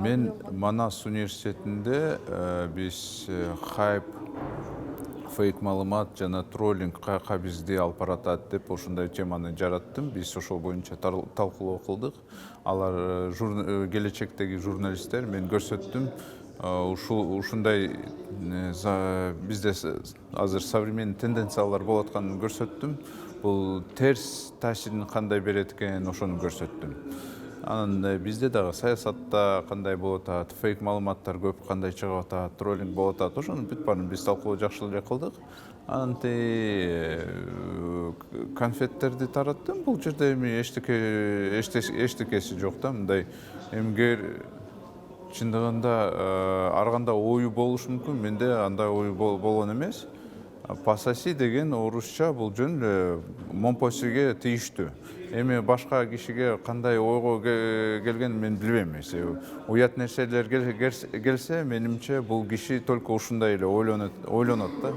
Мен Манас университетинде биз хайп, фейк маалымат жана троллинг каяка бизди алып баратат деп ошондой теманы жараттым. Биз ошол боюнча талкуулоо кылдык. Алар келечектеги журналисттер мен көрсөттүм. Ушундай бизде азыр современный тенденциялар болуп атканын көрсөттүм. Бул терс таасирин кандай берет экен ошону көрсөттүм. Анан бизде дагы саясатта кандай болуп атат, фейк маалыматтар көп кандай чыгып атат, троллинг болуп атат. Ошонун бүт баарын биз талкуулоо жакшы эле кылдык. Анан конфеттерди тараттым. Бул жерде эми эчтекеси жок да. Мындай эмгер чындыгында ар кандай ою болушу мүмкүн. Менде андай ой болгон эмес. Пасаси деген орусча бул жөн эле момпосиге тийиштүү. Эми башка кишиге кандай ойго келгенин мен билбейм. Уят нерселер келсе, менимче бул киши только ушундай эле ойлонот да.